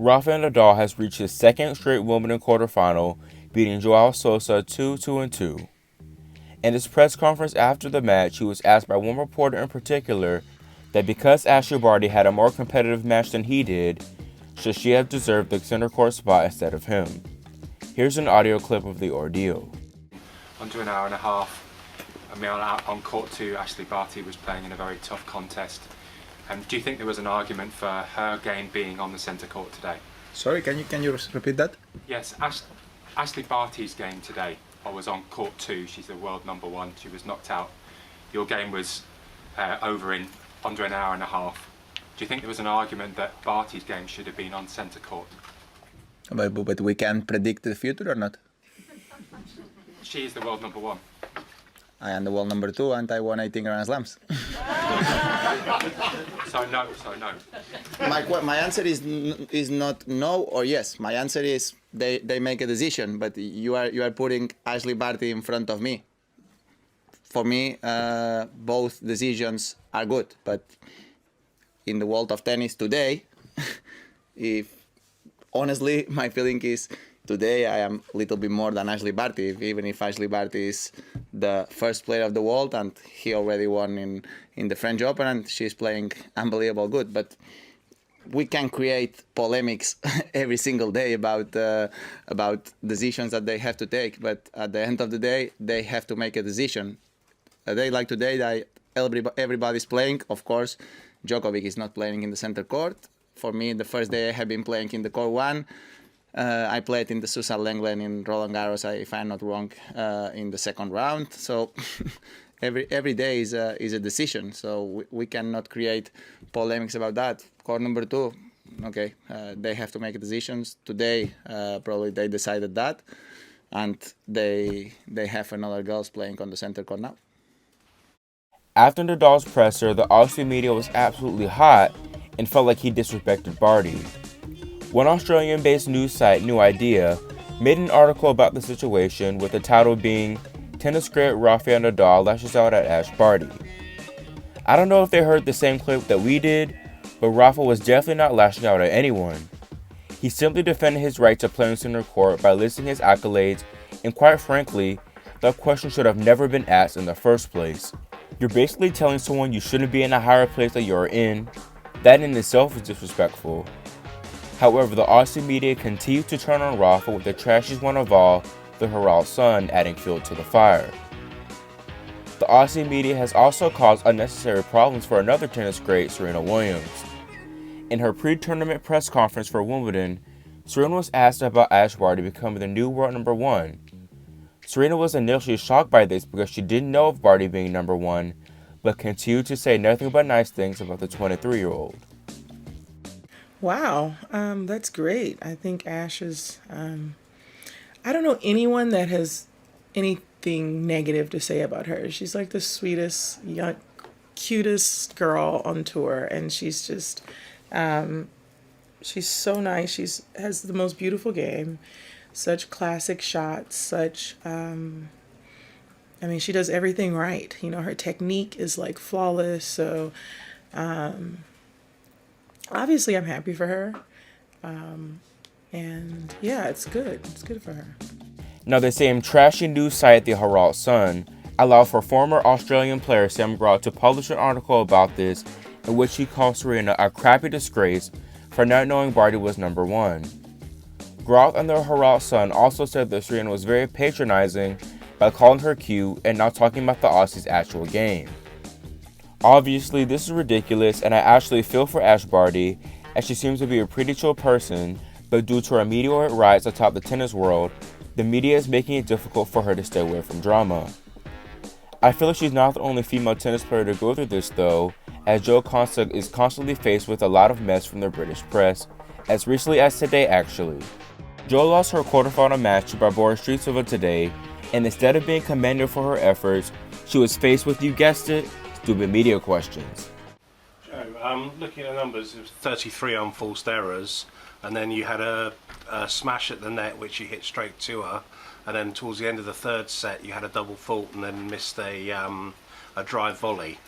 Rafael Nadal has reached his second straight Wimbledon quarterfinal, beating Joao Sousa 2-2-2. In his press conference after the match, he was asked by one reporter in particular that because Ashleigh Barty had a more competitive match than he did, should she have deserved the center court spot instead of him. Here's an audio clip of the ordeal. Under an hour and a half, on court 2, Ashleigh Barty was playing in a very tough contest. Do you think there was an argument for her game being on the centre court today? Sorry, can you repeat that? Yes, Ashleigh Barty's game today, was on court 2. She's the world number 1. She was knocked out. Your game was over in under an hour and a half. Do you think there was an argument that Barty's game should have been on centre court? But we can predict the future or not? She is the world number 1. I am the world number 2 and I won 18 Grand Slams. So no. My answer is not no or yes. My answer is they make a decision, but you are putting Ashleigh Barty in front of me. For me, both decisions are good, but in the world of tennis today, honestly, my feeling is today I am a little bit more than Ashleigh Barty, even if Ashleigh Barty is the first player of the world and he already won in the French Open and she's playing unbelievable good. But we can create polemics every single day about decisions that they have to take. But at the end of the day, they have to make a decision. A day like today, everybody's playing. Of course, Djokovic is not playing in the center court. For me, the first day I have been playing in the court 1. I played in the Susan Lenglen in Roland Garros, if I'm not wrong, in the second round. So every day is a decision. So we cannot create polemics about that. Court number 2, okay, they have to make decisions. Today, probably they decided that, and they have another girls playing on the center court now. After Nadal's presser, the Aussie media was absolutely hot and felt like he disrespected Barty. One Australian-based news site, New Idea, made an article about the situation with the title being "Tennis Great Rafael Nadal Lashes Out at Ash Barty." I don't know if they heard the same clip that we did, but Rafa was definitely not lashing out at anyone. He simply defended his right to play in center court by listing his accolades, and quite frankly, that question should have never been asked in the first place. You're basically telling someone you shouldn't be in a higher place that you're in. That in itself is disrespectful. However, the Aussie media continued to turn on Rafa with the trashiest one of all, the Herald Sun, adding fuel to the fire. The Aussie media has also caused unnecessary problems for another tennis great, Serena Williams. In her pre-tournament press conference for Wimbledon, Serena was asked about Ash Barty becoming the new world number 1. Serena was initially shocked by this because she didn't know of Barty being number 1, but continued to say nothing but nice things about the 23-year-old. Wow, that's great. I think Ash is, I don't know anyone that has anything negative to say about her. She's like the sweetest, cutest girl on tour, and she's just, she's so nice. She has the most beautiful game, such classic shots, such, she does everything right. You know, her technique is like flawless, so, obviously, I'm happy for her, and yeah, it's good. It's good for her. Now, the same trashy news site, the Herald Sun, allowed for former Australian player Sam Grout to publish an article about this, in which he called Serena a crappy disgrace for not knowing Barty was number 1. Grout and the Herald Sun also said that Serena was very patronizing by calling her cute and not talking about the Aussie's actual game. Obviously, this is ridiculous, and I actually feel for Ash Barty, as she seems to be a pretty chill person, but due to her meteoric rise atop the tennis world, the media is making it difficult for her to stay away from drama. I feel like she's not the only female tennis player to go through this though, as Konta is constantly faced with a lot of mess from the British press, as recently as today actually. Jo lost her quarterfinal match to Barbora Streisova today, and instead of being commended for her efforts, she was faced with, you guessed it, stupid media questions. Joe, looking at the numbers, it was 33 unforced errors, and then you had a smash at the net which you hit straight to her, and then towards the end of the third set you had a double fault and then missed a drive volley.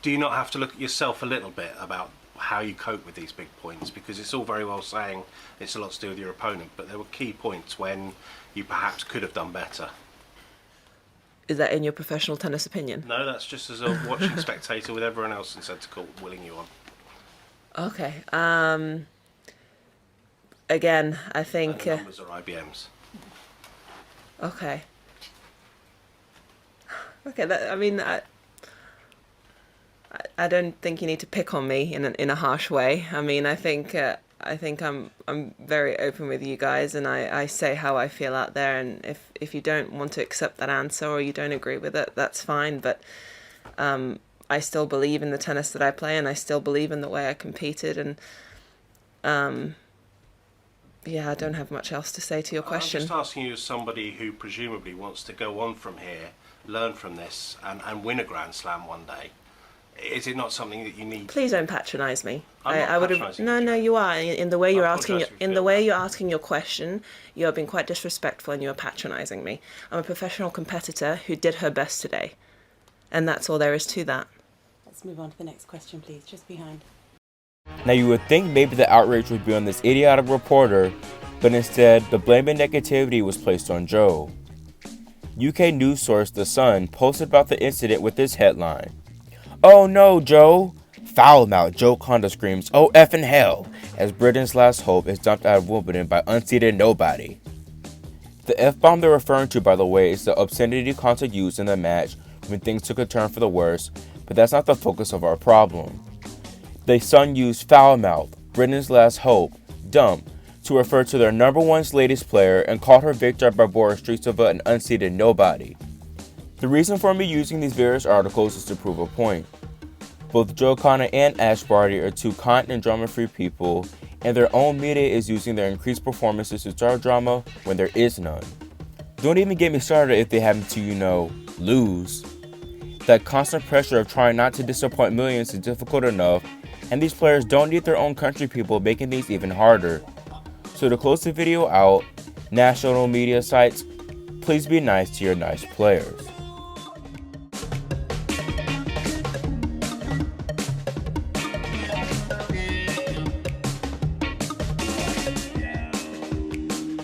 Do you not have to look at yourself a little bit about how you cope with these big points, because it's all very well saying it's a lot to do with your opponent, but there were key points when you perhaps could have done better. Is that in your professional tennis opinion? No, that's just as a watching spectator with everyone else in centre court willing you on. Okay. Again, I think. And the numbers are IBMs. Okay. Okay. I don't think you need to pick on me in a harsh way. I mean, I think I'm very open with you guys, and I say how I feel out there. And if you don't want to accept that answer or you don't agree with it, that's fine. But I still believe in the tennis that I play, and I still believe in the way I competed. And yeah, I don't have much else to say to your question. I'm just asking you as somebody who presumably wants to go on from here, learn from this, and win a Grand Slam one day. Is it not something that you need? Please don't patronise me. I'm not patronising you. No, you are. In the way you're asking, you're asking your question, you are being quite disrespectful and you are patronising me. I'm a professional competitor who did her best today, and that's all there is to that. Let's move on to the next question, please. Just behind. Now you would think maybe the outrage would be on this idiotic reporter, but instead the blame and negativity was placed on Joe. UK news source The Sun posted about the incident with this headline: "Oh no, Joe!" Foul mouth Joe Konta screams, "Oh effing hell!" as Britain's last hope is dumped out of Wimbledon by unseeded nobody. The F-bomb they're referring to, by the way, is the obscenity Konta used in the match when things took a turn for the worse, but that's not the focus of our problem. The Sun used foul mouth, Britain's last hope, dump, to refer to their number one's latest player and called her Victor Barbora Strycova an unseeded nobody. The reason for me using these various articles is to prove a point. Both Joe Konta and Ashleigh Barty are two kind and drama-free people, and their own media is using their increased performances to start drama when there is none. Don't even get me started if they happen to, lose. That constant pressure of trying not to disappoint millions is difficult enough, and these players don't need their own country people making things even harder. So to close the video out, national media sites, please be nice to your nice players.